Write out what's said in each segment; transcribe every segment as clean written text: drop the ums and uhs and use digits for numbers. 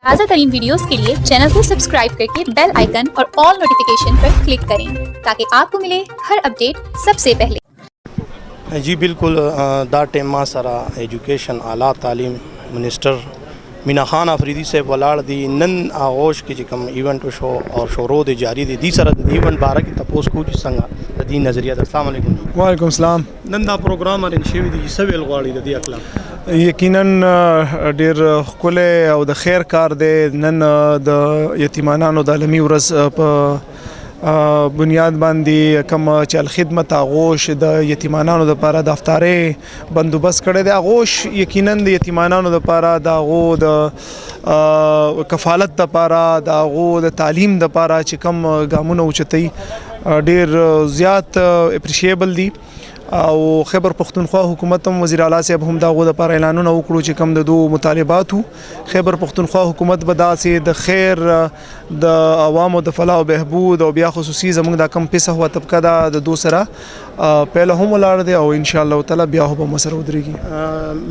ताज़ा तरीन वीडियोस के लिए चैनल को सब्सक्राइब करके बेल आइकन और ऑल नोटिफिकेशन पर क्लिक करें ताकि आपको मिले हर अपडेट सबसे पहले। जी बिल्कुल दा टेमा सरा एजुकेशन आला तालीम मिनिस्टर मीना खान अफरीदी से वलाड़ दी नन आगोश की जिकम इवेंट शो और शोरो दे जारी दी सर इवेंट 12 की तपोस को संगा दी नजरिया अस्सलाम वालेकुम वालेकुम सलाम नन दा प्रोग्राम अर शेवी दी सब अलगाड़ी दी अकला यकीनन ډیر ښکلی او د خیر کار دی نن د یتیمانانو د عالمي ورځ په بنیاد باندې کوم چې الخدمت آغوش د یتیمانانو لپاره د افطارې بندوبست کړی دی. آغوش یقینا د یتیمانانو لپاره د هغو د کفالت لپاره د هغو د تعلیم لپاره چې کوم ګامونه اوچتوي ډیر زیات اپریشیبل دي او خیبر پختونخوا حکومت هم وزیر اعلی صاحب هم دغه د پر اعلانونه وکړو چې کم د دوه مطالباتو خیبر پختونخوا حکومت به داسې د خیر د عوامو د فلاح او بهبود او بیا خصوصي زموږ د کم پیسه هوا طبقه د دو سره پهله هم لاړ دی او ان شاء الله تعالی بیا هم مسر ودرېږي.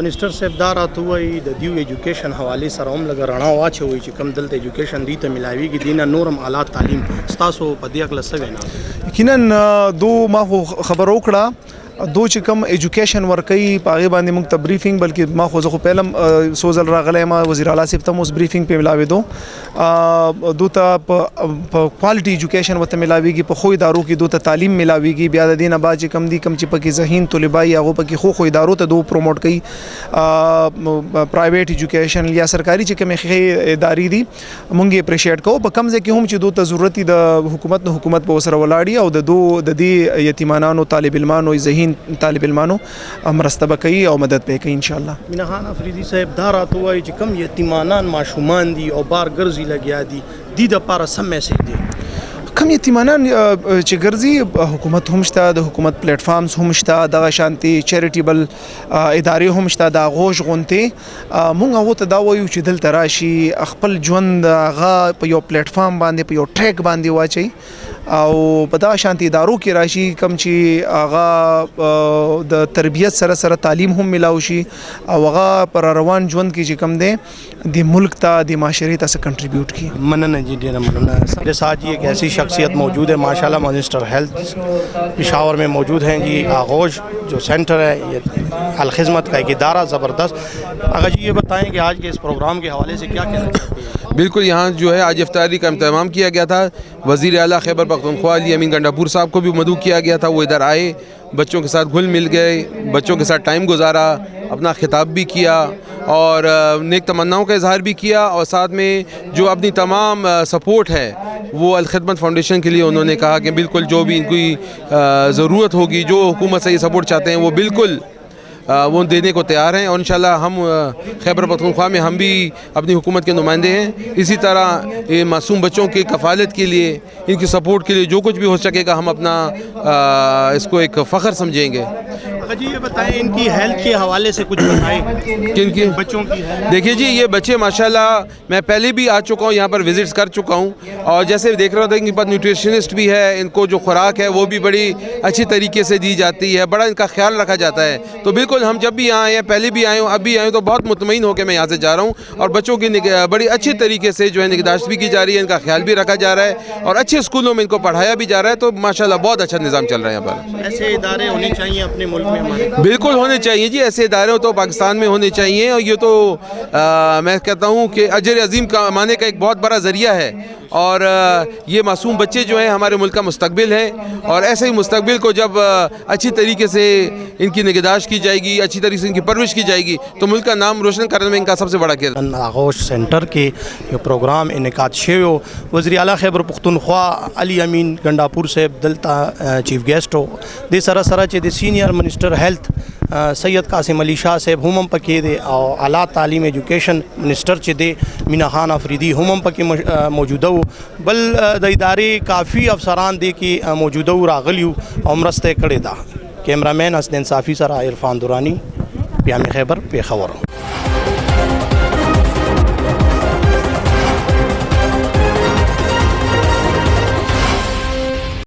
منسٹر صاحب دا راتوي د دیو ایجوکیشن حواله سره هم لګ رڼا واچوي چې کم دلته ایجوکیشن دی ته ملاويږي دینه نورم اعلی تعلیم ستاسو په دې اکل سوي نه یقینا دو ما خبر وکړه دو چې کوم ایجوکیشن ورکي پاغي باندې موږ ته بریفینګ بلکې ما خو زه خو پهلم سوزل راغلی ما وزیر اعلی صاحب ته اوس بریفینګ په ملاوي دو ته په کوالټي ایجوکیشن وته ملاويږي په خو ادارو کې دو ته تعلیم ملاويږي بیا د دینه بعد چې کم دي کم چې پکې ذهین طلبای هغه پکې خو ادارو ته دو پروموټ کوي پرایویټ ایجوکیشن یا سرکاري چې کوم ادارې دي مونږ یې اپریشیټ کوو په کم ځای کې هم چې دو ته ضرورت د حکومت په وسره ولاړی او د دې یتیمانانو طالب علمانو ذهین طالب علمانو مرسته کوي او مدد به کوي ان شاء الله. مینا خان افریدی صاحب دا راتوي چې کم یتیمانان ماشومان دي او بار ګرځي لګیا دي د لپاره سم میسج دی کم یتیمانان چې ګرځي حکومت هم شته د حکومت پلیټ فارمز هم شته د شانتي چیریټیبل ادارې هم شته د غوښ غونته مونږ هغه ته دا وایو چې دلته راشي خپل ژوند هغه په یو پلیټ فارم باندې په یو ټریک باندې واچي او په دا شانتي ادارو کې راشي کم چې هغه د تربیت سره سره تعلیم هم ملاوي شي او هغه پر روان ژوند کې چې کم دی د ملک ته د معاشري ته کنټریبیوټ کی. مننه جی ډیر مننه. मेरे साथ जी एक ऐसी शख्सियत मौजूद है माशाल्लाह मिनिस्टर हेल्थ पेशावर में मौजूद हैं जी. आगोश जो सेंटर है ये अलखिदमत का एक इदारा ज़बरदस्त. अगर जी ये बताएं कि आज के इस प्रोग्राम के हवाले से क्या कहना चाहते हैं? बिल्कुल यहाँ जो है आज इफ्तारी का इंतज़ाम किया गया था. वज़ीर आला खैबर पख्तूनख्वा अली अमीन गंडापुर साहब को भी मदऊ किया गया था. वो इधर आए, बच्चों के साथ घुल मिल गए, बच्चों के साथ टाइम गुजारा, अपना खिताब भी किया और नेक तमन्नाओं का इजहार भी किया और साथ में जो अपनी तमाम सपोर्ट है वो अलखिदमत फाउंडेशन के लिए उन्होंने कहा कि बिल्कुल जो भी इनकी ज़रूरत होगी, जो हुकूमत से ये सपोर्ट चाहते हैं वो बिल्कुल वो देने को तैयार हैं और इंशाल्लाह हम खैबर पख्तूनख्वा में हम भी अपनी हुकूमत के नुमाइंदे हैं. इसी तरह ये मासूम बच्चों की कफ़ालत के लिए, इनकी सपोर्ट के लिए जो कुछ भी हो सकेगा हम अपना इसको एक फ़ख्र समझेंगे. अगर जी ये बताएं इनकी हेल्थ के हवाले से कुछ बताएं. किनकी बच्चों की हेल्थ? देखिए जी ये बच्चे माशाल्लाह मैं पहले भी आ चुका हूँ, यहाँ पर विज़िट्स कर चुका हूँ और जैसे देख रहा था इनके पास न्यूट्रिशनिस्ट भी है, इनको जो खुराक है वो भी बड़ी अच्छी तरीके से दी जाती है, बड़ा इनका ख्याल रखा जाता है. तो बिल्कुल हम जब भी यहाँ आए हैं, पहले भी आए हूँ, अब भी आए हूँ, तो बहुत मुतमईन होकर मैं यहाँ से जा रहा हूँ और बच्चों की बड़ी अच्छी तरीके से जो है निगहदाश्त भी की जा रही है, इनका ख्याल भी रखा जा रहा है और अच्छे स्कूलों में इनको पढ़ाया भी जा रहा है. तो माशाल्लाह बहुत अच्छा निज़ाम चल रहा है यहाँ पर. ऐसे इदारे होने चाहिए अपने मुल्क में हमारे. बिल्कुल होने चाहिए जी, ऐसे इदारे तो पाकिस्तान में होने चाहिए और ये तो मैं कहता हूँ कि अजर अजीम कमाने का एक बहुत बड़ा ज़रिया है और ये मासूम बच्चे जो हैं हमारे मुल्क का मुस्तकबिल है और ऐसे ही मुस्तकबिल को जब अच्छी तरीके से इनकी निगहदाश्त की जाएगी, अच्छी तरीके से इनकी परवरिश की जाएगी तो मुल्क का नाम रोशन करने में इनका सबसे बड़ा किरदार. आगोश सेंटर के ये प्रोग्राम इनेकाद शेव वज़ीर आला खैबर पख्तूनख्वा अली अमीन गंडापुर से दलता चीफ गेस्ट हो दे सरा चे दे सीनियर मिनिस्टर हेल्थ सैयद कासिम अली शाह साहब हुमम पके दे और आला तालीम एजुकेशन मिनिस्टर चे दे मीना खान अफरीदी हुमम पके मौजूदा बल द इदारे काफ़ी अफसरान दे कि मौजूदा रागलियू और मरस्ते कड़े दा. कैमरामैन हसन साफ़ी सरा इरफान दुरानी प्याम खैबर पे खबर.